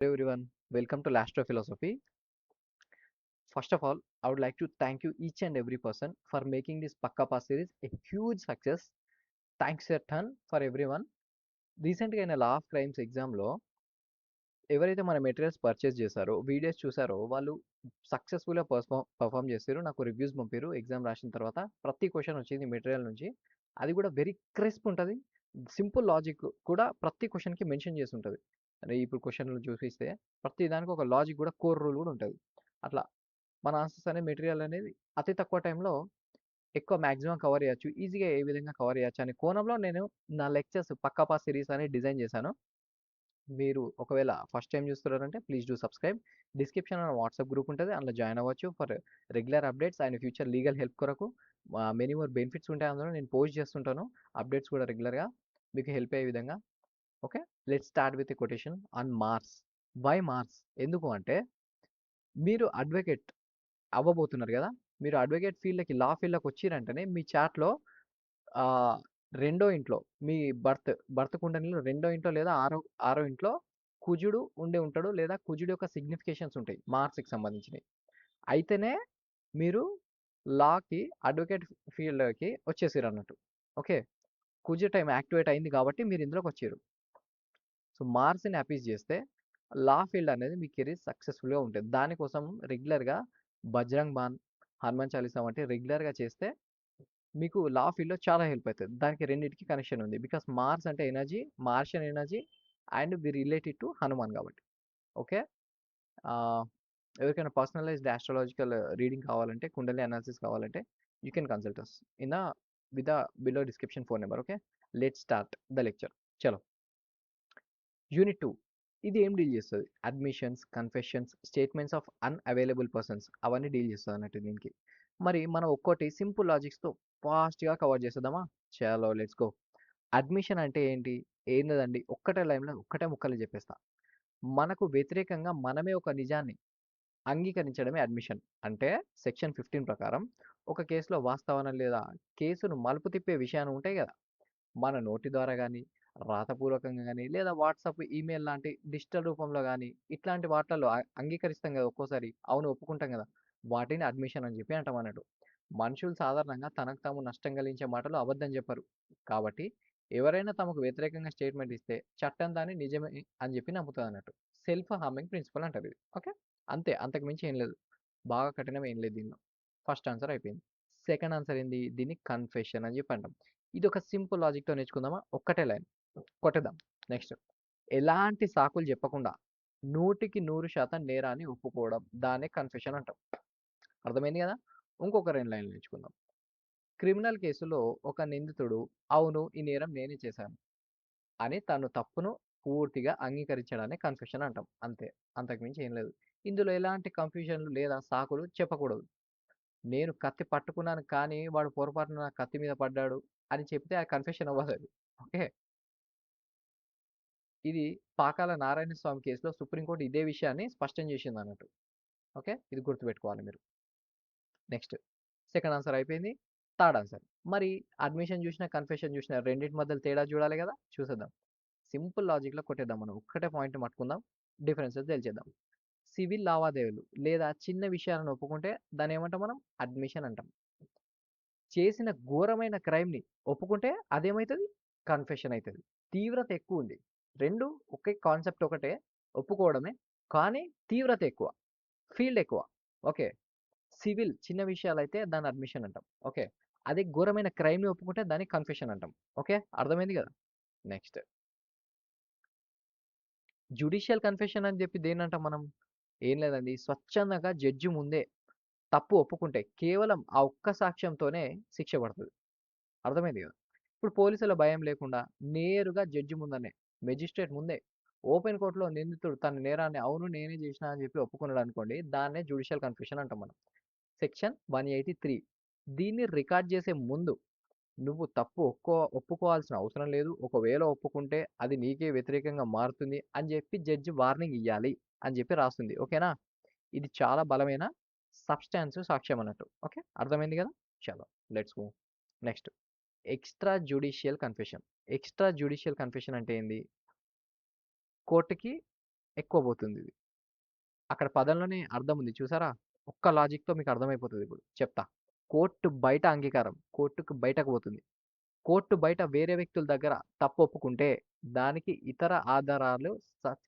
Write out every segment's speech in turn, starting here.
Hello everyone, welcome to Lastro Philosophy. First of all, I would like to thank you each and every person for making this Pakka Pass series a huge success. Thanks a ton for everyone. రీసెంట్గా అయిన law of crimes ఎగ్జామ్లో ఎవరైతే మన materials purchase చేశారో videos చూసారో వాళ్ళు సక్సెస్ఫుల్గా perform చేశారు. నాకు రివ్యూస్ పంపారు ఎగ్జామ్ రాసిన తర్వాత. ప్రతి క్వశ్చన్ వచ్చింది మెటీరియల్ నుంచి. అది కూడా వెరీ క్రిస్ప్ ఉంటుంది. సింపుల్ లాజిక్ కూడా ప్రతి క్వశ్చన్కి మెన్షన్ చేసి ఉంటుంది. అంటే ఇప్పుడు క్వశ్చన్లు చూపిస్తే ప్రతి దానికి ఒక లాజిక్ కూడా కోర్ రూల్ కూడా ఉంటుంది. అట్లా మన ఆన్సర్స్ అనే మెటీరియల్ అనేది అతి తక్కువ టైంలో ఎక్కువ మ్యాక్సిమం కవర్ చేయొచ్చు. ఈజీగా ఏ విధంగా కవర్ చేయొచ్చు అనే కోణంలో నేను నా లెక్చర్స్ పక్కా పాస్ సిరీస్ అని డిజైన్ చేశాను. మీరు ఒకవేళ ఫస్ట్ టైం చూస్తున్నారంటే please do subscribe. Description WhatsApp group ఉంటుంది, అందులో జాయిన్ అవ్వచ్చు for regular updates and future legal help కొరకు. మెనీ మోర్ బెనిఫిట్స్ ఉంటాయి అందులో. నేను పోస్ట్ చేస్తుంటాను అప్డేట్స్ కూడా రెగ్యులర్గా మీకు హెల్ప్ అయ్యే విధంగా. Okay, let start with a quotation on Mars. Why Mars? ఎందుకు అంటే మీరు అడ్వకేట్ అవ్వబోతున్నారు కదా. మీరు అడ్వకేట్ ఫీల్డ్కి లా ఫీల్డ్కి వచ్చిరంటేనే మీ చాట్లో రెండో ఇంట్లో మీ భర్త కుండలిలో రెండో ఇంట్లో లేదా ఆరో ఇంట్లో కుజుడు ఉంటాడు, లేదా కుజుడు యొక్క సిగ్నిఫికేషన్స్ ఉంటాయి మార్క్స్కి సంబంధించినవి. అయితేనే మీరు లాకి అడ్వకేట్ ఫీల్డ్కి వచ్చేసారు అన్నట్టు. ఓకే, కుజు టైం యాక్టివేట్ అయింది కాబట్టి మీరు ఇందులోకి వచ్చారు. సో మార్క్స్ని అపీస్ చేస్తే లా ఫీల్డ్ అనేది మీ కెరీర్ సక్సెస్ఫుల్గా ఉంటుంది. దానికోసం రెగ్యులర్గా బజరంగ్ బాన్, హనుమాన్ చాలీసా వంటి రెగ్యులర్గా చేస్తే మీకు లా ఫీల్డ్‌లో చాలా హెల్ప్ అవుతది. దానికి రెండిటికి కనెక్షన్ ఉంది. బికాస్ మార్స్ అంటే energy, Martian energy and we related to Hanuman కాబట్టి. ఓకే. ఆహ్, ఎవరికైనా పర్సనలైజ్డ్ ఆస్ట్రాలజికల్ రీడింగ్ కావాలంటే, కుండలి అనాలిసిస్ కావాలంటే you can consult us in the with the below description phone number. Okay. Let's start the lecture. చలో. Unit 2 ఇది ఏం deal చేస్తది? Admissions, confessions, statements of unavailable persons అవన్నీ deal చేస్తది అన్నట్టు దీనికి. మరి మనం ఒక్కోటి సింపుల్ లాజిక్స్‌తో ఫాస్ట్‌గా కవర్ చేసేద్దామా? చలో లెట్స్ గో. అడ్మిషన్ అంటే ఏంటి? ఏం లేదండి. ఒక్కటే లైన్‌లో ఒక్కటే ముక్కలో చెప్పేస్తా. మనకు వ్యతిరేకంగా మనమే ఒక నిజాన్ని అంగీకరించడమే అడ్మిషన్. అంటే సెక్షన్ 15 ప్రకారం ఒక కేసులో వాస్తవాన లేదా కేసును మలుపు తిప్పే విషయాలు ఉంటాయి కదా. మన నోటి ద్వారా గానీ, రాతపూర్వకంగా గానీ, లేదా వాట్సాప్, ఈమెయిల్ లాంటి డిజిటల్ రూపంలో గానీ, ఇట్లాంటి వాటిలలో అంగీకరిస్తాం గదా ఒక్కోసారి. అవును, ఒప్పుకుంటాం గదా. వాటిని అడ్మిషన్ అని జెప్పి అంటామన్నట్టు. మనుషులు సాధారణంగా తనకు తాము నష్టం కలిగించే మాటలు అబద్ధం జెప్పరు. కాబట్టి ఎవరైనా తమకు వ్యతిరేకంగా స్టేట్మెంట్ ఇస్తే చట్టం దాన్ని నిజమే అని జెప్పి నమ్ముతదన్నట్టు. సెల్ఫ్ హార్మింగ్ ప్రిన్సిపల్ అంటారు ఇది. ఓకే. అంతే, అంతకు మించి ఏం లేదు. బాగా కఠినం ఏం లేదు దీనిలో. ఫస్ట్ ఆన్సర్ అయిపోయింది. సెకండ్ ఆన్సర్ ఏంది? దీన్ని కన్ఫెషన్ అని జెప్పి అంటాం. ఇది ఒక సింపుల్ లాజిక్‌తో నేర్చుకుందామా? ఒక్కటే లైన్ కొట్టేద్దాం. నెక్స్ట్, ఎలాంటి సాకులు చెప్పకుండా 100% నేరాన్ని ఒప్పుకోవడం. దాన్నే కన్ఫెషన్ అంటాం. అర్థమైంది గదా! ఇంకొక 2 లైన్‌లు నేర్చుకుందాం. క్రిమినల్ కేసులో ఒక నిందితుడు అవును, ఈ నేరం నేనే చేశాను అని తను తప్పును పూర్తిగా అంగీకరించడాన్ని కన్ఫెషన్ అంటాం. అంతే. అంతకు మించి ఏం లేదు. ఇందులో ఎలాంటి కన్ఫ్యూజన్‌లు లేదా సాకులు చెప్పకూడదు. నేను కత్తి పట్టుకున్నాను కానీ వాడు పొరపాటున నా కత్తి మీద పడ్డాడు అని చెప్తే అది కన్ఫెషన్ అవ్వదది. ఓకే. ఇది పాకాల నారాయణ స్వామి కేసులో సుప్రీంకోర్టు ఇదే విషయాన్ని స్పష్టం చేసిందన్నట్టు. ఓకే. ఇది గుర్తుపెట్టుకోవాలి మీరు. నెక్స్ట్, సెకండ్ ఆన్సర్ అయిపోయింది. Third answer. మరి అడ్మిషన్ చూసినా, కన్ఫెషన్ చూసినా రెండిటి మధ్యలో తేడా చూడాలి కదా. చూసేద్దాం. సింపుల్ లాజిక్‌లో కొట్టేద్దాం మనం. ఒక్కటే పాయింట్ పట్టుకుందాం. డిఫరెన్సెస్ తేల్చేద్దాం. సివిల్ లావాదేవీలు లేదా చిన్న విషయాలను ఒప్పుకుంటే దాన్ని ఏమంటాం మనం? అడ్మిషన్ అంటాం. చేసిన ఘోరమైన క్రైమ్‌ని ఒప్పుకుంటే అదేమైతది? కన్ఫెషన్ అయితది. తీవ్రత ఎక్కువుంది. 2 ఒకే కాన్సెప్ట్ ఒకటే. ఒప్పుకోవడమే. కానీ తీవ్రత ఎక్కువ. ఫీల్డ్ ఎక్కువ. ఓకే. సివిల్ చిన్న విషయాలైతే దాన్ని అడ్మిషన్ అంటాం. ఓకే. అదే ఘోరమైన క్రైమ్‌ని ఒప్పుకుంటే దాన్ని కన్ఫెషన్ అంటాం. ఓకే. అర్థమైంది గదా! నెక్స్ట్, జ్యుడిషియల్ కన్ఫెషన్ అని జెప్పి దేన్నంటాం మనం? ఏం లేదండి. స్వచ్ఛందంగా జడ్జి ముందే తప్పు ఒప్పుకుంటే కేవలం ఆ ఒక్క సాక్ష్యంతోనే శిక్ష పడతది. అర్థమైంది గదా! ఇప్పుడు పోలీసుల భయం లేకుండా నేరుగా జడ్జి ముందనే, మెజిస్ట్రేట్ ముందే ఓపెన్ కోర్ట్‌లో నిందితుడు తన నేరాన్ని అవును నేనే చేసినా అని చెప్పి ఒప్పుకున్నాడనుకోండి, దాన్నే జ్యుడిషియల్ కన్ఫెషన్ అంటాం మనం. సెక్షన్ 183. దీన్ని రికార్డ్ చేసే ముందు నువ్వు తప్పు ఒప్పుకోవాల్సిన అవసరం లేదు. ఒకవేళ ఒప్పుకుంటే అది నీకే వ్యతిరేకంగా మారుతుంది అని చెప్పి జడ్జి వార్నింగ్ ఇయ్యాలి అని చెప్పి రాస్తుంది. ఓకేనా? ఇది చాలా బలమైన సబ్‌స్టాన్స్ సాక్ష్యం అన్నట్టు. ఓకే. అర్థమైంది గదా! చలో let's move. Next, extra judicial confession. Extra judicial confession అంటే ఏంది? కోర్ట్‌కి ఎక్కువ పోతుంది ఇది. అక్కడ పదంలోనే అర్థం ఉంది చూసారా? ఒక్క లాజిక్‌తో మీకు అర్థమైపోతది ఇప్పుడు చెప్తా. కోర్ట్ బయట అంగీకారం. కోర్ట్‌కి బయటకు పోతుంది. కోర్ట్ బయట వేరే వ్యక్తుల దగ్గర తప్పు ఒప్పుకుంటే దానికి ఇతర ఆధారాలు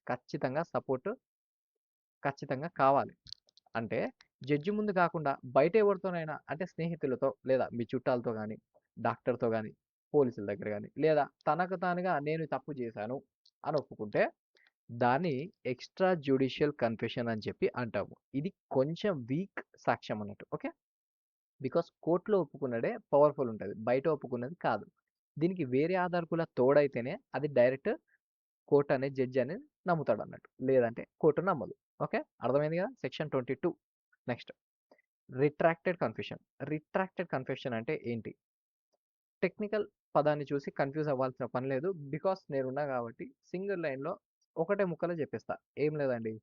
ఖచ్చితంగా ఖచ్చితంగా కావాలి. అంటే జడ్జి ముందు కాకుండా బయట ఎవరితోనైనా అంటే స్నేహితులతో లేదా మీ చుట్టాలతో గాని, డాక్టర్‌తో గాని, పోలీసుల దగ్గర గాని లేదా తనకు తానుగా నేను తప్పు చేశాను అని ఒప్పుకుంటే దాన్ని ఎక్స్‌ట్రా జ్యుడిషియల్ కన్ఫెషన్ అని చెప్పి అంటాము. ఇది కొంచెం వీక్ సాక్ష్యం అన్నట్టు. ఓకే. బికాజ్ కోర్ట్‌లో ఒప్పుకున్నదే పవర్‌ఫుల్ ఉంటది. బయట ఒప్పుకున్నది కాదు. దీనికి వేరే ఆధారాలు తోడైతేనే అది డైరెక్ట్ కోర్ట్ అనే జడ్జి అనేది నమ్ముతాడన్నట్టు. లేదంటే కోర్ట్ నమ్మదు. ఓకే. అర్థమైంది కదా! Section 22 next retracted confession. Retracted confession అంటే ఏంటి? టెక్నికల్ పదాన్ని చూసి కన్‌ఫ్యూజ్ అవ్వాల్సిన పని లేదు. బికాజ్ నేనున్నా కాబట్టి సింగిల్ లైన్‌లో ఒకటే ముక్కలో చెప్పేస్తా. ఏం లేదండి.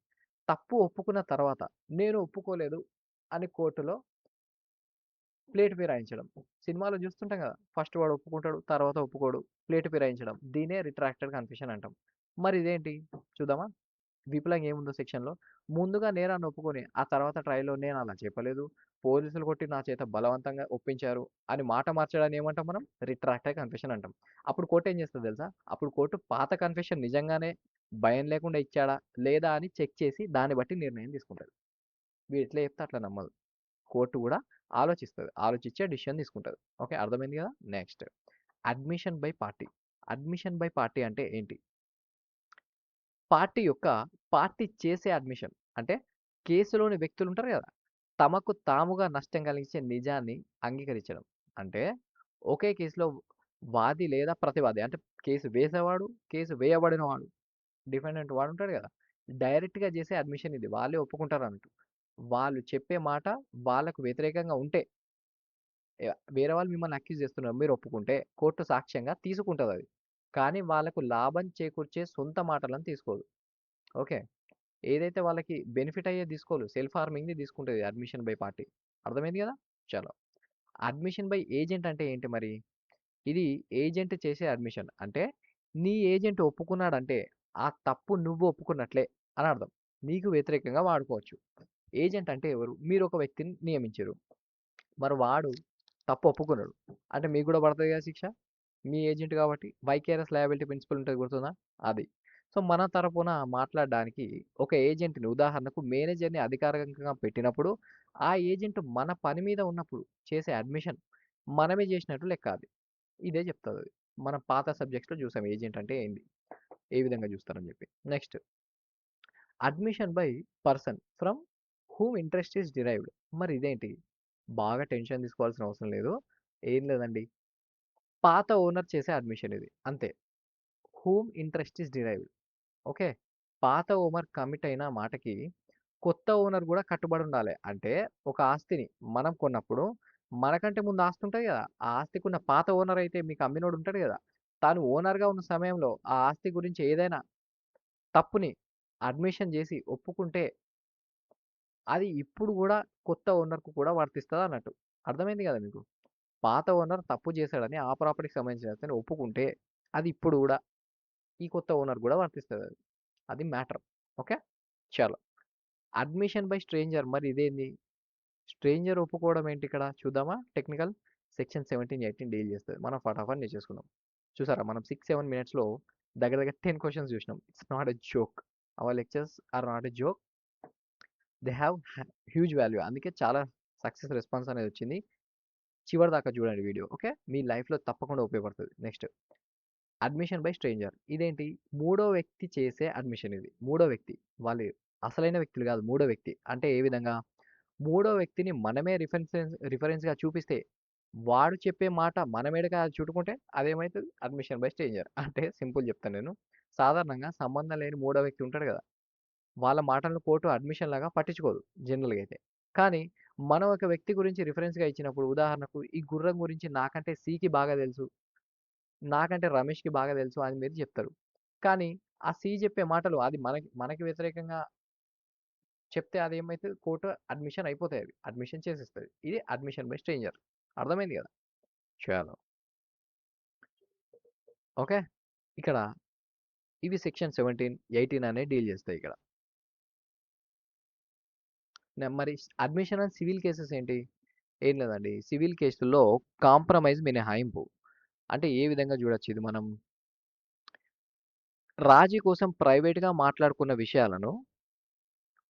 తప్పు ఒప్పుకున్న తర్వాత నేను ఒప్పుకోలేదు అని కోర్టులో ప్లేట్ ఫిరాయించడం. సినిమాలో చూస్తుంటాం కదా! ఫస్ట్ వాడు ఒప్పుకుంటాడు. తర్వాత ఒప్పుకోడు. ప్లేట్ ఫిరాయించడం. దీన్నే రిట్రాక్టెడ్ కన్ఫెషన్ అంటాం. మరి ఇదేంటి చూద్దామా? విపులంగా ఏముందో సెక్షన్‌లో. ముందుగా నేరాన్ని ఒప్పుకొని, ఆ తర్వాత ట్రయల్‌లో నేనలా చెప్పలేదు. పోలీసులు కొట్టి నా చేత బలవంతంగా ఒప్పించారు అని మాట మార్చడాన్ని ఏమంటాం మనం? రిట్రాక్టెడ్ కన్ఫెషన్ అంటాం. అప్పుడు కోర్ట్ ఏం చేస్తది తెలుసా? అప్పుడు కోర్ట్ పాత కన్ఫెషన్ నిజంగానే భయం లేకుండా ఇచ్చాడా? లేదా? అని చెక్ చేసి దాన్ని బట్టి నిర్ణయం తీసుకుంటది. వీడు ఎట్లా చెప్తే అట్లా నమ్మదు. కోర్ట్ కూడా ఆలోచిస్తది. ఆలోచించే డిసిషన్ తీసుకుంటది. ఓకే. అర్థమైంది కదా! Next admission by party. Admission by party అంటే ఏంటి? పార్టీ యొక్క పార్టీ చేసే అడ్మిషన్. అంటే కేసులోని వ్యక్తులుంటారు గదా! తమకు తాముగా నష్టం కలిగించే నిజాన్ని అంగీకరించడం. అంటే ఒకే కేసులో వాది లేదా ప్రతివాది అంటే కేసు వేసేవాడు, కేసు వేయబడినవాడు, డిఫెండెంట్ వాడుంటాడు గదా! డైరెక్ట్‌గా చేసే అడ్మిషన్ ఇది. వాళ్ళే ఒప్పుకుంటారన్నట్టు. వాళ్ళు చెప్పే మాట వాళ్ళకు వ్యతిరేకంగా ఉంటే వేరే వాళ్ళు మిమ్మల్ని అక్యూజ్ చేస్తున్నారు. మీరు ఒప్పుకుంటే కోర్టు సాక్ష్యంగా తీసుకుంటదది. కానీ వాళ్ళకు లాభం చేకూర్చే సొంత మాటలను తీసుకోదు. ఓకే. ఏదైతే వాళ్ళకి బెనిఫిట్ అయ్యేది తీసుకోదు. సెల్ఫ్ హార్మింగ్‌ది తీసుకుంటది అడ్మిషన్ బై పార్టీ. అర్థమైంది గదా! చలో. అడ్మిషన్ బై ఏజెంట్ అంటే ఏంటి మరి? ఇది ఏజెంట్ చేసే అడ్మిషన్. అంటే నీ ఏజెంట్ ఒప్పుకున్నాడంటే ఆ తప్పు నువ్వు ఒప్పుకున్నట్లే అని అర్థం. నీకు వ్యతిరేకంగా వాడుకోవచ్చు. ఏజెంట్ అంటే ఎవరు? మీరు ఒక వ్యక్తిని నియమించిర్రు. మరి వాడు తప్పు ఒప్పుకున్నాడు. అంటే మీకు గూడా పడతది గదా శిక్ష. మీ ఏజెంట్ కాబట్టి వైకేరియస్ లయబిలిటీ ప్రిన్సిపల్ ఉంటది గుర్తుందా? అది. సో, మన తరపున మాట్లాడడానికి ఒక ఏజెంట్‌ని ఉదాహరణకు మేనేజర్‌ని అధికారికంగా పెట్టినప్పుడు, ఆ ఏజెంట్ మన పని మీద ఉన్నప్పుడు చేసే అడ్మిషన్ మనమే చేసినట్టు లెక్క అది. ఇదే చెప్తదది. మనం పాత సబ్జెక్ట్స్‌లో చూసాం ఏజెంట్ అంటే ఏంది? ఏ విధంగా చూస్తారని చెప్పి. Next admission by person from whom interest is derived. మరి ఇదేంటి? బాగా టెన్షన్ తీసుకోవాల్సిన అవసరం లేదు. ఏం లేదండి. పాత ఓనర్ చేసే అడ్మిషన్ ఇది. అంతే. Whom interest is derived. Okay. పాత ఓనర్ కమిట్ అయిన మాటకి కొత్త ఓనర్ గూడా కట్టుబడి ఉండాలె. అంటే ఒక ఆస్తిని మనం కొన్నప్పుడు మనకంటే ముందు ఆస్తి ఉంటది గదా! ఆ ఆస్తికున్న పాత ఓనర్ అయితే మీకు అమ్మినోడు ఉంటాడు గదా! తాను ఓనర్‌గా ఉన్న సమయంలో ఆ ఆస్తి గురించి ఏదైనా తప్పుని అడ్మిషన్ జేసి ఒప్పుకుంటే అది ఇప్పుడు గూడా కొత్త ఓనర్‌కు కూడా వర్తిస్తదన్నట్టు. అర్థమైంది గదా మీకు? పాత ఓనర్ తప్పు చేశాడని ఆ ప్రాపర్టీకి సంబంధించిన అతను ఒప్పుకుంటే అది ఇప్పుడు గూడా ఈ కొత్త ఓనర్ గూడా వర్తిస్తదది. అది మ్యాటర్. ఓకే. చలో. అడ్మిషన్ బై స్ట్రేంజర్ మరి ఇదేంది? స్ట్రేంజర్ ఒప్పుకోవడం ఏంటి ఇక్కడ చూద్దామా? టెక్నికల్ సెక్షన్ 17, 18 డీల్ చేస్తది. మనం ఫటాఫట్ నేర్చేసుకుందాం. చూసారా మనం 6, 7 మినిట్స్‌లో దగ్గర దగ్గర 10 క్వెషన్స్ చూసినాం. It's not a joke. Our lectures are not a joke. They have huge value. అందుకే చాలా సక్సెస్ రెస్పాన్స్ అనేది వచ్చింది. చివరిదాకా చూడండి వీడియో. ఓకే. మీ లైఫ్‌లో తప్పకుండా ఉపయోగపడుతది. Next admission by stranger. ఇదేంటి? మూడో వ్యక్తి చేసే అడ్మిషన్ ఇది. మూడో వ్యక్తి. వాళ్ళు అసలైన వ్యక్తులు గాదు. మూడో వ్యక్తి. అంటే ఏ విధంగా? మూడో వ్యక్తిని మనమే రిఫరెన్స్‌గా చూపిస్తే, వాడు చెప్పే మాట మన మీదకి అది చుట్టుకుంటే అదేమైతది? Admission by stranger. అంటే సింపుల్ చెప్తాను నేను. సాధారణంగా సంబంధం లేని మూడో వ్యక్తి ఉంటాడు గదా! వాళ్ళ మాటలను కోర్టు అడ్మిషన్ లాగా పట్టించుకోదు జనరల్‌గా అయితే. కానీ మనం ఒక వ్యక్తి గురించి రిఫరెన్స్‌గా ఇచ్చినప్పుడు ఉదాహరణకు ఈ గుర్రం గురించి నాకంటే సికి బాగా తెలుసు. నాకంటే రమేష్‌కి బాగా తెలుసు అని మీరు చెప్తారు. కానీ ఆ సి చెప్పే మాటలు అది మనకి మనకి వ్యతిరేకంగా చెప్తే అదేమైతది కోర్ట్ అడ్మిషన్ అయిపోతాయి అవి. అడ్మిషన్ చేసేస్తది. ఇది అడ్మిషన్ బై స్ట్రేంజర్. అర్థమైంది గదా! చలో. ఓకే. ఇక్కడ ఇవి సెక్షన్ 17, 18 అనేవి డీల్ చేస్తాయి ఇక్కడ. మరి అడ్మిషన్ అండ్ సివిల్ కేసెస్ ఏంటి? ఏం లేదండి. సివిల్ కేసుల్లో కాంప్రమైజ్ మినహాయింపు. అంటే ఏ విధంగా చూడొచ్చు ఇది మనం? రాజీ కోసం ప్రైవేట్‌గా మాట్లాడుకున్న విషయాలను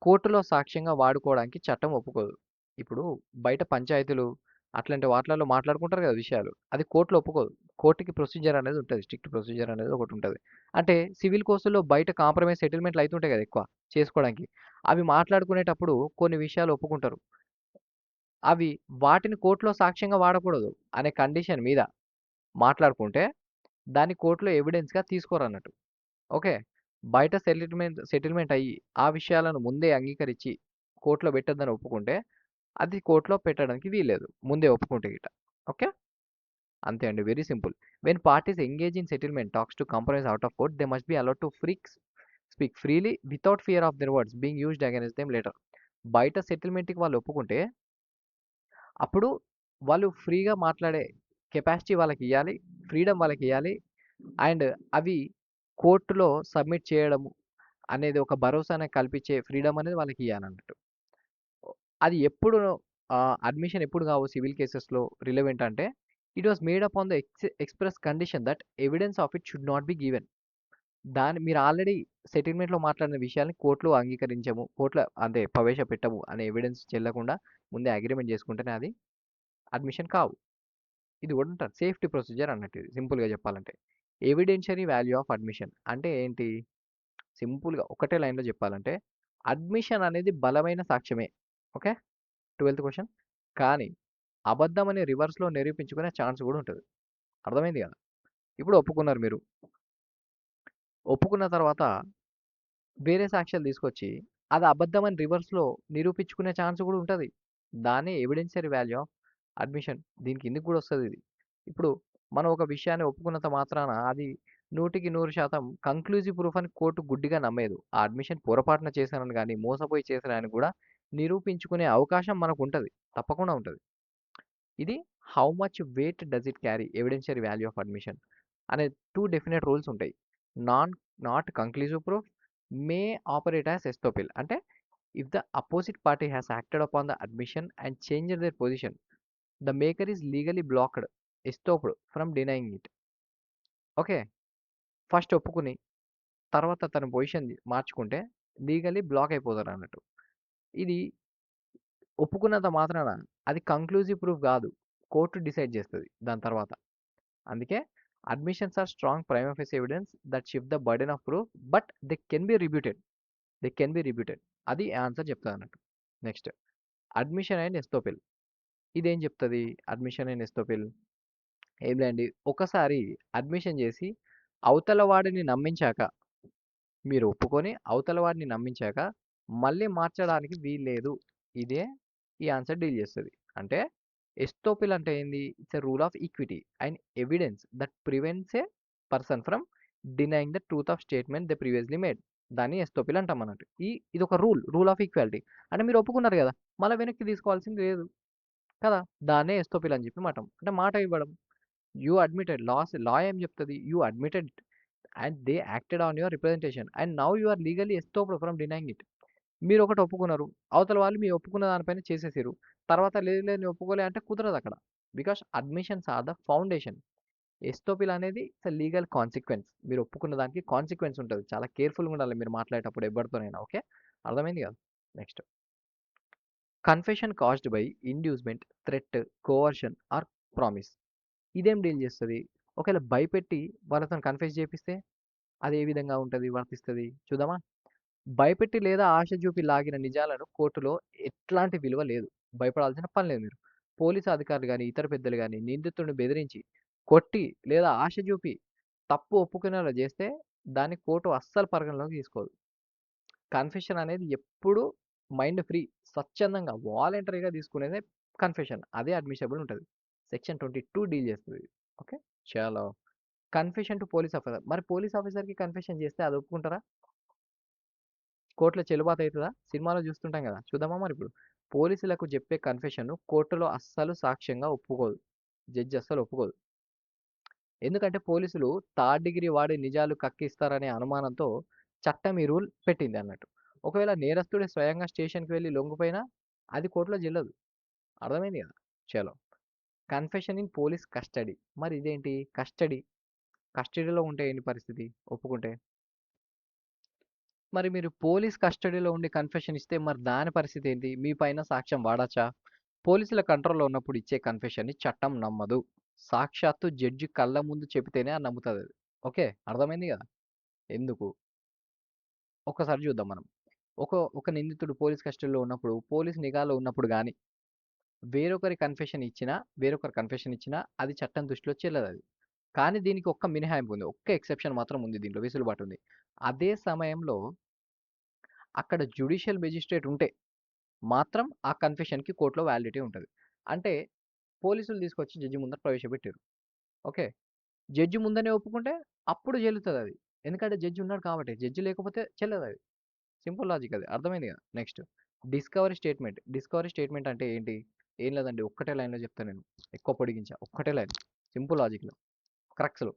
కోర్టులో సాక్ష్యంగా వాడుకోవడానికి చట్టం ఒప్పుకోదు. ఇప్పుడు బయట పంచాయతీలు అట్లాంటి వాటిలలో మాట్లాడుకుంటారు కదా విషయాలు. అది కోర్టులో ఒప్పుకోదు. కోర్ట్‌కి ప్రొసీజర్ అనేది ఉంటది. స్ట్రిక్ట్ ప్రొసీజర్ అనేది ఒకటుంటది. అంటే సివిల్ కేసుల్లో బయట కాంప్రమైజ్ సెటిల్మెంట్‌లు అయితుంటాయి కదా ఎక్కువ చేసుకోవడానికి. అవి మాట్లాడుకునేటప్పుడు కొన్ని విషయాలు ఒప్పుకుంటారు. అవి వాటిని కోర్టులో సాక్ష్యంగా వాడకూడదు అనే కండిషన్ మీద మాట్లాడుకుంటే దాన్ని కోర్టులో ఎవిడెన్స్‌గా తీసుకోరన్నట్టు. ఓకే. బయట సెటిల్మెంట్ అయ్యి, ఆ విషయాలను ముందే అంగీకరించి కోర్ట్‌లో పెట్టొద్దని ఒప్పుకుంటే, అది కోర్ట్‌లో పెట్టడానికి వీల్లేదు. ముందే ఒప్పుకుంటే గిట్ట. ఓకే. అంతే అండి. Very simple. When parties engage in settlement talks to compromise out of court, they must be allowed to speak freely without fear of their words being used against them later. బయట సెటిల్మెంట్‌కి వాళ్ళు ఒప్పుకుంటే, అప్పుడు వాళ్ళు ఫ్రీగా మాట్లాడే capacity వాళ్ళకియ్యాలి. Freedom వాళ్ళకియ్యాలి. And అవి కోర్టులో submit చేయడము అనేది ఒక భరోసాని కల్పించే ఫ్రీడమ్ అనేది వాళ్ళకియ్యాలన్నట్టు. అది ఎప్పుడు అడ్మిషన్ ఎప్పుడు కావు సివిల్ కేసెస్‌లో రిలవెంట్ అంటే, it was made upon the express condition that evidence of it should not be given. మీరు ఆల్రెడీ సెటిల్మెంట్‌లో మాట్లాడిన విషయాల్ని కోర్ట్‌లో అంగీకరించము. కోర్ట్‌లో అంటే ప్రవేశపెట్టము అనే ఎవిడెన్స్ చెల్లకుండా ముందే అగ్రీమెంట్ చేసుకుంటేనే అది అడ్మిషన్ కావు. ఇది కూడా ఉంటది. సేఫ్టీ ప్రొసీజర్ అన్నట్టు ఇది సింపుల్‌గా చెప్పాలంటే. ఎవిడెన్షియరీ వాల్యూ ఆఫ్ అడ్మిషన్ అంటే ఏంటి? సింపుల్‌గా ఒకటే లైన్‌లో చెప్పాలంటే, అడ్మిషన్ అనేది బలమైన సాక్ష్యమే. ఓకే. 12థ్ క్వెషన్. కానీ అబద్ధమని రివర్స్‌లో నిరూపించుకునే ఛాన్స్ కూడా ఉంటది. అర్థమైంది కదా! ఇప్పుడు ఒప్పుకున్నారు మీరు. ఒప్పుకున్న తర్వాత వేరే సాక్ష్యాలు తీసుకొచ్చి, అది అబద్ధమని రివర్స్‌లో నిరూపించుకునే ఛాన్స్ కూడా ఉంటది. దాన్నే ఎవిడెన్షియరీ వాల్యూ ఆఫ్ అడ్మిషన్. దీని కిందకి కూడా వస్తదిది. ఇప్పుడు మనం ఒక విషయాన్ని ఒప్పుకున్నంత మాత్రాన అది 100% కంక్లూజివ్ ప్రూఫ్ అని కోర్ట్ గుడ్డిగా నమ్మేయదు. ఆ అడ్మిషన్ పొరపాటున చేశానని గాని, మోసపోయి చేశానని కూడా నిరూపించుకునే అవకాశం మనకుంటది. తప్పకుండా ఉంటది. ఇది how much weight does it carry evidentiary value of admission అనే 2 డెఫినెట్ రూల్స్ ఉంటాయి. Non not conclusive proof may operate as estoppel. అంటే if the opposite party has acted upon the admission and changed their position, the maker is legally blocked, estopped from denying it. Okay. First ఒప్పుకుని తర్వాత తన position మార్చుకుంటే legally black అయిపోతారన్నట్టు. ఇది ఒప్పుకున్నంత మాత్రాన అది conclusive proof గాదు. కోర్ట్ డిసైడ్ చేస్తది దాని తర్వాత. అందుకే admissions are strong prima facie evidence that shift the burden of proof but they can be rebutted. They can be rebutted. అది ఆన్సర్ చెప్తాదన్నట్టు. Next admission and estoppel. ఇదేం చెప్తది? అడ్మిషన్ అండ్ ఎస్తోపెల్ ఏం లేదండి. ఒకసారి అడ్మిషన్ చేసి అవతల వాడిని నమ్మించాక, మీరు ఒప్పుకొని అవతల వాడిని నమ్మించాక మళ్ళీ మార్చడానికి వీల్లేదు. ఇదే ఈ ఆన్సర్ డీల్ చేస్తది. అంటే ఎస్తోపెల్ అంటే ఏంది? It's a rule of equity and evidence that prevents A person from denying the truth of statement they previously made. దాన్ని ఎస్తోపెల్ అంటాం అన్నట్టు. ఇదొక రూల్ ఆఫ్ ఈక్వాలిటీ. అంటే మీరు ఒప్పుకున్నారు గదా! మళ్ళా వెనక్కి తీసుకోవాల్సింది లేదు కదా! దాన్నే ఎస్తోపెల్ అని చెప్పి మాటాం. అంటే మాట ఇవ్వడం. యూ అడ్మిటెడ్ లా ఏం చెప్తది? You admitted and they acted on your representation and now you are legally estopped from denying it. మీరొకటి ఒప్పుకున్నారు. అవతల వాళ్ళు మీ ఒప్పుకున్న దానిపైన చేసేసిర్రు. తర్వాత లేదు లేదు నేను ఒప్పుకోలే అంటే కుదరదక్కడ. Because admissions are the foundation. Estoppel అనేది ఇట్స్ ఎ లీగల్ కాన్సిక్వెన్స్. మీరు ఒప్పుకున్న దానికి కాన్సిక్వెన్స్ ఉంటది. చాలా కేర్‌ఫుల్‌గా ఉండాలి మీరు మాట్లాడేటప్పుడు ఎవ్వరితోనైనా. ఓకే. అర్థమైంది కదా! Next confession caused by inducement, threat, coercion or promise. ఇదేం డీల్ చేస్తది? ఒకవేళ భయపెట్టి వాళ్ళతోని కన్ఫెస్ చేపిస్తే అది ఏ విధంగా ఉంటది? వర్తిస్తది? చూద్దామా? భయపెట్టి లేదా ఆశ చూపి లాగిన నిజాలను కోర్టులో ఎట్లాంటి విలువ లేదు. భయపడాల్సిన పని లేదు మీరు. పోలీసు అధికారులు గాని, ఇతర పెద్దలు గాని నిందితుడిని బెదిరించి, కొట్టి లేదా ఆశ చూపి తప్పు ఒప్పుకునేలా చేస్తే దాన్ని కోర్టు అస్సలు పరిగణలోకి తీసుకోదు. కన్ఫెషన్ అనేది ఎప్పుడు మైండ్ ఫ్రీ స్వచ్ఛందంగా వాలంటరీగా తీసుకునేదే కన్ఫెషన్. అదే అడ్మిసిబుల్ ఉంటది. సెక్షన్ 22 డీల్ చేస్తది. ఓకే. చాలా కన్ఫెషన్ టు పోలీస్ ఆఫీసర్. మరి పోలీస్ ఆఫీసర్‌కి కన్ఫెషన్ చేస్తే అది ఒప్పుకుంటారా? కోర్ట్‌లో చెల్లుబాటు అయితదా? సినిమాలో చూస్తుంటాం గదా! చూద్దామా మరిప్పుడు? పోలీసులకు చెప్పే కన్ఫెషన్‌ను కోర్టులో అస్సలు సాక్ష్యంగా ఒప్పుకోదు. జడ్జి అస్సలు ఒప్పుకోదు. ఎందుకంటే పోలీసులు థర్డ్ డిగ్రీ వాడి నిజాలు కక్కిస్తారనే అనుమానంతో చట్టం ఈ రూల్ పెట్టింది అన్నట్టు. ఒకవేళ నేరస్తుడే స్వయంగా స్టేషన్‌కి వెళ్లి లొంగిపోయినా అది కోర్టులో చెల్లదు. అర్థమైంది కదా! చలో. Confession in police custody. మరి ఇదేంటి కస్టడీ? కస్టడీలో ఉంటే ఏంటి పరిస్థితి ఒప్పుకుంటే? మరి మీరు పోలీస్ కస్టడీలో ఉండి కన్ఫెషన్ ఇస్తే మరి దాని పరిస్థితి ఏంటి? మీ పైన సాక్ష్యం వాడచ్చా? పోలీసుల కంట్రోల్‌లో ఉన్నప్పుడు ఇచ్చే కన్ఫెషన్‌ని చట్టం నమ్మదు. సాక్షాత్తు జడ్జి కళ్ళ ముందు చెబితేనే అది నమ్ముతదది. ఓకే. అర్థమైంది గదా! ఎందుకు? ఒక్కసారి చూద్దాం మనం. ఒక ఒక నిందితుడు పోలీస్ కస్టడీలో ఉన్నప్పుడు, పోలీస్ నిఘాలో ఉన్నప్పుడు గాని, వేరొకరు కన్ఫెషన్ ఇచ్చినా అది చట్టం దృష్టిలో చెల్లదది. కానీ దీనికి ఒక్క మినహాయింపు ఉంది. ఒక్క ఎక్సెప్షన్ మాత్రం ఉంది దీంట్లో వెసులుబాటు ఉంది. అదే సమయంలో అక్కడ జ్యుడిషియల్ మేజిస్ట్రేట్ ఉంటే మాత్రం ఆ కన్ఫెషన్‌కి కోర్ట్‌లో వాలిడిటీ ఉంటది. అంటే పోలీసులు తీసుకొచ్చి జడ్జి ముందర ప్రవేశపెట్టిర్రు. ఓకే. జడ్జి ముందనే ఒప్పుకుంటే అప్పుడు చెల్లుతదది. ఎందుకంటే జడ్జి ఉన్నాడు కాబట్టి. జడ్జి లేకపోతే చెల్లదది. సింపుల్ లాజిక్ అది. అర్థమైంది కదా! Next discovery statement. Discovery statement అంటే ఏంటి? ఏం లేదండి. ఒక్కటే లైన్‌లో చెప్తా నేను. ఎక్కువ పొడిగించా. ఒక్కటే లైన్. సింపుల్ లాజిక్‌లో. క్రక్స్‌లో.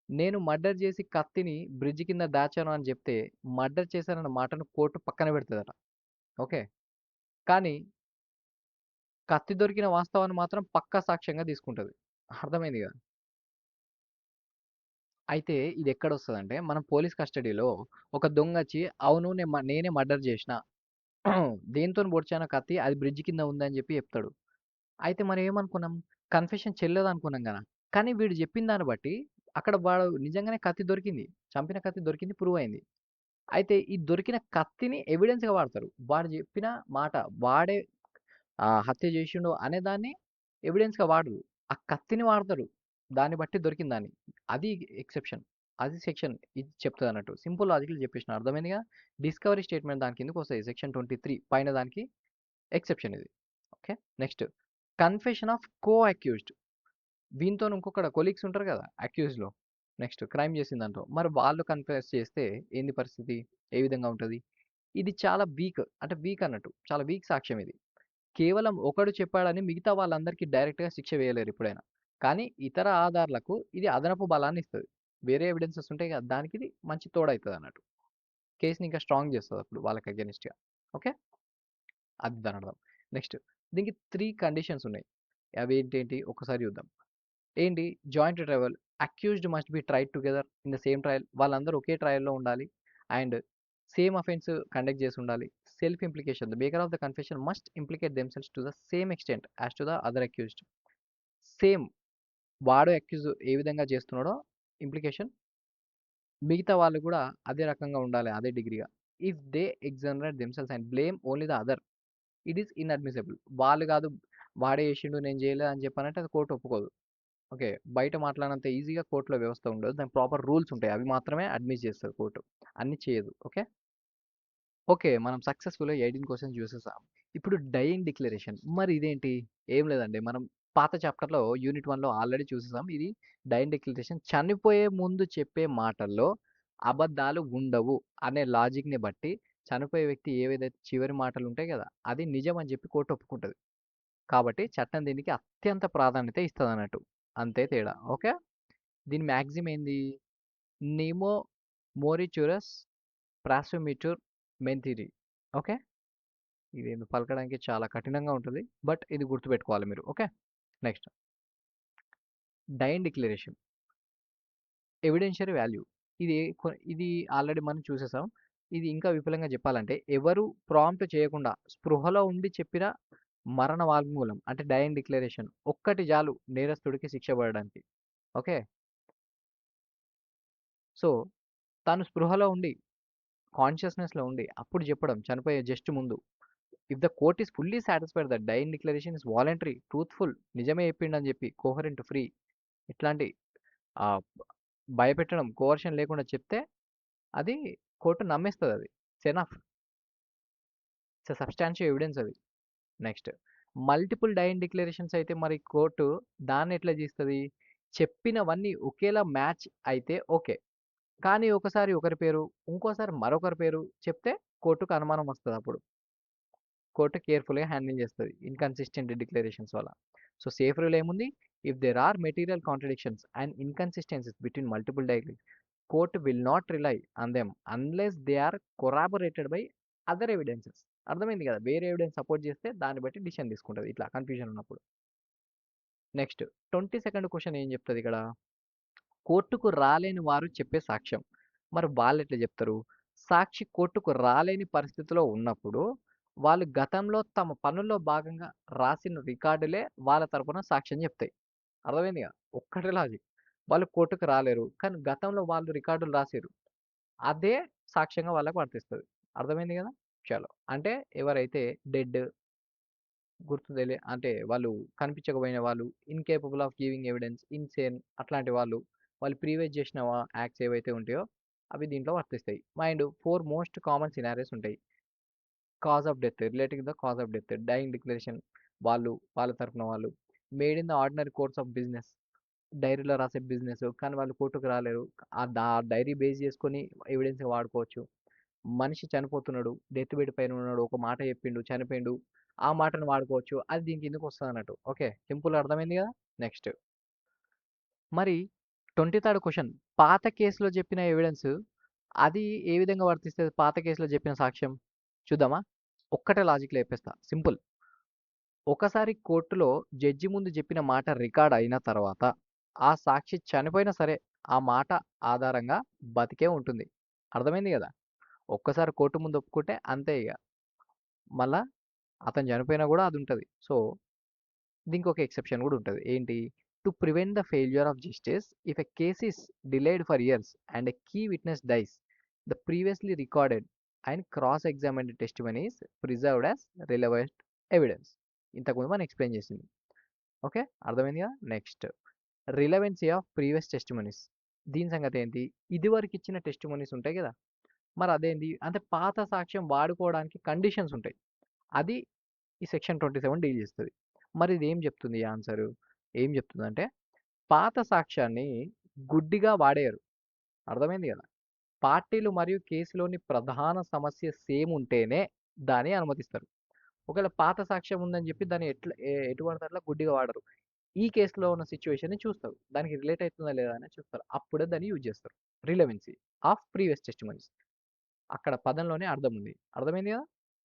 నేను మర్డర్ చేసి కత్తిని బ్రిడ్జ్ కింద దాచాను అని చెప్తే, మర్డర్ చేశానన్న మాటను కోర్ట్ పక్కన పెడతదట. ఓకే. కానీ కత్తి దొరికిన వాస్తవాన్ని మాత్రం పక్కా సాక్ష్యంగా తీసుకుంటది. అర్థమైంది కదా! అయితే ఇదెక్కడొస్తదంటే, మనం పోలీస్ కస్టడీలో ఒక దొంగొచ్చి, అవును నేనే మర్డర్ జేషినా. దేనితోని పొడిచానో కత్తి అది బ్రిడ్జ్ కింద ఉందని జెప్పి జెప్తాడు. అయితే మనం ఏమనుకున్నాం, కన్ఫెషన్ చెల్లదనుకున్నాం గదా! కానీ వీడు జెప్పిన దాన్ని బట్టి, అక్కడ వాడు నిజంగానే కత్తి దొరికింది. చంపిన కత్తి దొరికింది ప్రూవ్ అయింది. అయితే ఈ దొరికిన కత్తిని ఎవిడెన్స్‌గా వాడతారు. వాడు జెప్పిన మాట, వాడే హత్య జేషిండు అనే దాన్ని ఎవిడెన్స్‌గా వాడరు. ఆ కత్తిని వాడతారు. దాన్ని బట్టి దొరికిన దాన్ని. అది ఎక్సెప్షన్. అది సెక్షన్ ఇది చెప్తదన్నట్టు. సింపుల్ లాజిక్‌లో జెప్పేసిన అర్థమైందిగా? డిస్కవరీ స్టేట్‌మెంట్ దాని కిందకొస్తది. సెక్షన్ 23 పైన దానికి ఎక్సెప్షన్ ఇది. Okay. Next confession of co accused. వీనితోని ఇంకొకడు కొలీగ్స్ ఉంటారు గదా! అక్యూజ్డ్‌లో. నెక్స్ట్ క్రైమ్ చేసిన దాంట్లో. మరి వాళ్ళు కన్ఫెస్ చేస్తే ఏంది పరిస్థితి? ఏ విధంగా ఉంటది? ఇది చాలా వీక్. అంటే వీక్ అన్నట్టు. చాలా వీక్ సాక్ష్యం ఇది. కేవలం ఒకడు చెప్పాడని మిగతా వాళ్ళందరికీ డైరెక్ట్‌గా శిక్ష వేయలేరు ఎప్పుడైనా. కానీ ఇతర ఆధారాలకు ఇది అదనపు బలాన్ని ఇస్తది. వేరే ఎవిడెన్సెస్ ఉంటాయి కదా! దానికి ఇది మంచి తోడైతదన్నట్టు. కేస్‌ని ఇంకా స్ట్రాంగ్ చేస్తదప్పుడు వాళ్ళకి అగైనిస్ట్‌గా. ఓకే. అది దానర్థం. నెక్స్ట్ దీనికి 3 కండిషన్స్ ఉన్నాయి. అవేంటేంటి ఒక్కసారి చూద్దాం. ఏంటి joint trial. Accused must be tried together in the same trial. వాళ్ళందరూ ఒకే ట్రయల్‌లో ఉండాలి. అండ్ సేమ్ అఫెన్స్ కండక్ట్ చేసి ఉండాలి. Self implication. The maker of the confession must implicate themselves to the same extent as to the other accused. Same వాడు accuse ఏ విధంగా చేస్తున్నాడో implication మిగతా వాళ్ళు కూడా అదే రకంగా ఉండాలి. అదే డిగ్రీగా. If they exonerate themselves and blame only the other it is inadmissible. వాళ్ళు కాదు వాడే చేసిండు నేను చేయలేదు అని చెప్పనంటే అది కోర్ట్ ఒప్పుకోదు. ఓకే. బయట మాట్లాడినంత ఈజీగా కోర్ట్‌లో వ్యవస్థ ఉండదు. దానికి ప్రాపర్ రూల్స్ ఉంటాయి. అవి మాత్రమే అడ్మిట్ చేస్తది కోర్ట్. అన్ని చేయదు. ఓకే. ఓకే. మనం సక్సెస్‌ఫుల్‌గా 18 క్వెషన్స్ చూసేసాం. ఇప్పుడు డయింగ్ డిక్లరేషన్. మరి ఇదేంటి? ఏం లేదండి. మనం పాత చాప్టర్‌లో యూనిట్ 1లో ఆల్రెడీ చూసేసాం. ఇది డయింగ్ డిక్లరేషన్ చనిపోయే ముందు చెప్పే మాటల్లో అబద్ధాలు ఉండవు అనే లాజిక్‌ని బట్టి చనిపోయే వ్యక్తి ఏవేదైతే చివరి మాటలు ఉంటాయి కదా! అది నిజం అని చెప్పి కోర్ట్ ఒప్పుకుంటది. కాబట్టి చట్టం దీనికి అత్యంత ప్రాధాన్యత ఇస్తదన్నట్టు. అంతే తేడా. ఓకే. దీని మాక్సిమ్ ఏంది? నిమో మోరిచురస్ ప్రాసోమిట్యూర్ మెంతిరి. ఓకే. ఇదేందో పలకడానికి చాలా కఠినంగా ఉంటది. బట్ ఇది గుర్తుపెట్టుకోవాలి మీరు. Okay. Next dying declaration. Evidentiary value. ఇది ఆల్రెడీ మనం చూసేసాం. ఇది ఇంకా విపులంగా చెప్పాలంటే ఎవరు ప్రాంప్ట్ చేయకుండా స్పృహలో ఉండి చెప్పిన మరణ వాగ్మూలం అంటే డైన్ డిక్లరేషన్ ఒక్కటి చాలు నేరస్తుడికి శిక్ష పడడానికి. ఓకే. సో, తను స్పృహలో ఉండి కాన్షియస్‌నెస్‌లో ఉండి అప్పుడు చెప్పడం చనిపోయే జస్ట్ ముందు. If the court is fully satisfied that dyeing declaration is voluntary, truthful నిజమే చెప్పిండని చెప్పి కోహరెంట్, ఫ్రీ ఇట్లాంటి ఆహ్, భయపెట్టడం, కోవర్షన్ లేకుండా చెప్తే అది కోర్ట్ నమ్మేస్తదది. It's enough. It's a substantial evidence అది. నెక్స్ట్ మల్టిపుల్ డైయింగ్ డిక్లరేషన్స్ అయితే మరి కోర్టు దాన్ని ఎట్లా తీస్తది? చెప్పినవన్నీ ఒకేలా మ్యాచ్ అయితే ఓకే. కానీ ఒకసారి ఒకరి పేరు, ఇంకోసారి మరొకరి పేరు చెప్తే కోర్టుకు అనుమానం వస్తదప్పుడు. కోర్ట్ కేర్‌ఫుల్‌గా హ్యాండిల్ చేస్తది. ఇన్‌కన్సిస్టెంట్ డిక్లరేషన్స్ వల్ల. సో, సేఫ్ రూల్ ఏముంది? If there are material contradictions and inconsistencies between multiple data, court will not rely on them unless they are corroborated by other evidences. అర్థమైంది కదా, వేరే ఎవిడెన్స్ సపోర్ట్ చేస్తే దాన్ని బట్టి decision తీసుకుంటుంది ఇట్లా కన్ఫ్యూజన్ ఉన్నప్పుడు. నెక్స్ట్ 22nd క్వశ్చన్ ఏం చెప్తుంది ఇక్కడ, కోర్టుకు రాలేని వారు చెప్పే సాక్ష్యం. మరి వాళ్ళు ఎట్లా చెప్తారు? సాక్షి కోర్టుకు రాలేని పరిస్థితిలో ఉన్నప్పుడు వాళ్ళు గతంలో తమ పనుల్లో భాగంగా రాసిన రికార్డులే వాళ్ళ తరపున సాక్ష్యం చెప్తాయి. అర్థమైందిగా, ఒక్కటే లాజిక్. వాళ్ళు కోర్టుకు రాలేరు కానీ గతంలో వాళ్ళు రికార్డులు రాసారు, అదే సాక్ష్యంగా వాళ్ళకి వర్తిస్తుంది. అర్థమైంది కదా. చలో, అంటే ఎవరైతే డెడ్, గుర్తు తెలియ అంటే వాళ్ళు కనిపించకపోయిన వాళ్ళు, incapable of giving evidence, insane అట్లాంటి వాళ్ళు, వాళ్ళు ప్రీవియస్ చేసిన యాక్ట్స్ ఏవైతే ఉంటాయో అవి దీంట్లో వర్తిస్తాయి. మైండ్ 4 మోస్ట్ కామన్ సినారియోస్ ఉంటాయి. Cause of death, relating the cause of death, dyeing declaration వాళ్ళు, వాళ్ళ తరపున వాళ్ళు, made in the ordinary course of business, డైరీలో రాసే బిజినెస్ కానీ వాళ్ళు కోర్టుకు రాలేరు, ఆ డైరీ బేస్ చేసుకొని ఎవిడెన్స్ వాడుకోవచ్చు. మనిషి చనిపోతున్నాడు, డెత్ బెడ్ పైన ఉన్నాడు, ఒక మాట చెప్పిండు, చనిపోయిండు, ఆ మాటను వాడుకోవచ్చు. అది దీనికి ఎందుకు వస్తుంది అన్నట్టు. ఓకే, సింపుల్, అర్థమైంది కదా. నెక్స్ట్ మరి 23rd క్వశ్చన్, పాత కేసులో చెప్పిన ఎవిడెన్స్ అది ఏ విధంగా వర్తిస్తుంది? పాత కేసులో చెప్పిన సాక్ష్యం చూద్దామా. ఒక్కటే లాజిక్లో చెప్పేస్తా, సింపుల్. ఒకసారి కోర్టులో జడ్జి ముందు చెప్పిన మాట రికార్డ్ అయిన తర్వాత ఆ సాక్షి చనిపోయినా సరే ఆ మాట ఆధారంగా బతికే ఉంటుంది. అర్థమైంది కదా. ఒక్కసారి కోర్టు ముందు ఒప్పుకుంటే అంతే ఇక, మళ్ళా అతను చనిపోయినా కూడా అది ఉంటుంది. సో దీనికి ఒక ఎక్సెప్షన్ కూడా ఉంటుంది. ఏంటి? To prevent the failure of justice if a case is delayed for years and a key witness dies, the previously recorded and cross examined testimony is preserved as relevant evidence. ఇంతకుముందు మనం explain చేసింది. Okay, అర్థమైంది కదా. Next relevancy of previous testimonies. దీని సంగతి ఏంటి? ఇదివరకు ఇచ్చిన టెస్టిమనీస్ ఉంటాయి కదా, మరి అదేంటి అంటే పాత సాక్ష్యం వాడుకోవడానికి కండిషన్స్ ఉంటాయి. అది ఈ సెక్షన్ 27 డీల్ చేస్తుంది. మరి ఇది ఏం చెప్తుంది? ఆన్సర్ ఏం చెప్తుందంటే పాత సాక్ష్యాన్ని గుడ్డిగా వాడేయరు. అర్థమైంది కదా. పార్టీలు మరియు కేసులోని ప్రధాన సమస్య సేమ్ ఉంటేనే దాన్ని అనుమతిస్తారు. ఒకవేళ పాత సాక్ష్యం ఉందని చెప్పి దాన్ని ఎటు పడితే అట్లా గుడ్డిగా వాడరు. ఈ కేసులో ఉన్న సిచ్యువేషన్ని చూస్తారు, దానికి రిలేట్ అవుతుందా లేదా అని చూస్తారు, అప్పుడే దాన్ని యూజ్ చేస్తారు. రిలవెన్సీ ఆఫ్ ప్రీవియస్ టెస్టిమనీస్, అక్కడ పదంలోనే అర్థం ఉంది. అర్థమైంది కదా.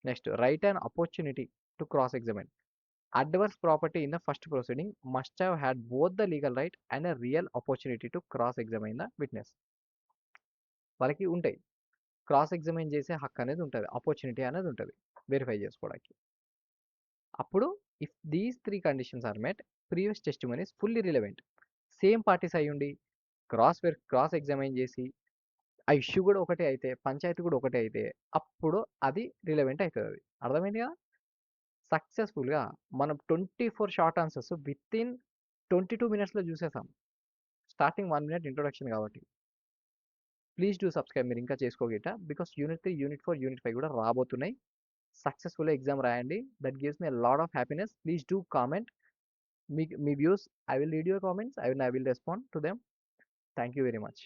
Next right and opportunity to cross examine. Adverse property in the first proceeding must have had both the legal right and a real opportunity to cross examine the witness. వాళ్ళకి ఉంటాయి, cross examine చేసే హక్కు అనేది ఉంటుంది, opportunity అనేది ఉంటుంది verify చేసుకోవడానికి. అప్పుడు if these 3 conditions are met, previous testimony is fully relevant. Same parties అయి ఉండి క్రాస్ ఎగ్జామిన్ చేసి ఆ ఇష్యూ కూడా ఒకటే అయితే, పంచాయతీ కూడా ఒకటే అయితే అప్పుడు అది రిలవెంట్ అవుతుంది. అర్థమైంది కదా. సక్సెస్ఫుల్గా మనం 24 షార్ట్ ఆన్సర్స్ విత్ ఇన్ 22 మినిట్స్లో చూసేసాం. స్టార్టింగ్ 1 మినిట్ ఇంట్రొడక్షన్ కాబట్టి. ప్లీజ్ డూ సబ్స్క్రైబ్ మీరు ఇంకా చేసుకోగట, బికాస్ యూనిట్ 3, యూనిట్ 4, యూనిట్ 5 కూడా రాబోతున్నాయి. సక్సెస్ఫుల్గా ఎగ్జామ్ రాయండి. That gives me lot of happiness. Please do comment me views. I will read your comments, I will respond to them. Thank you very much.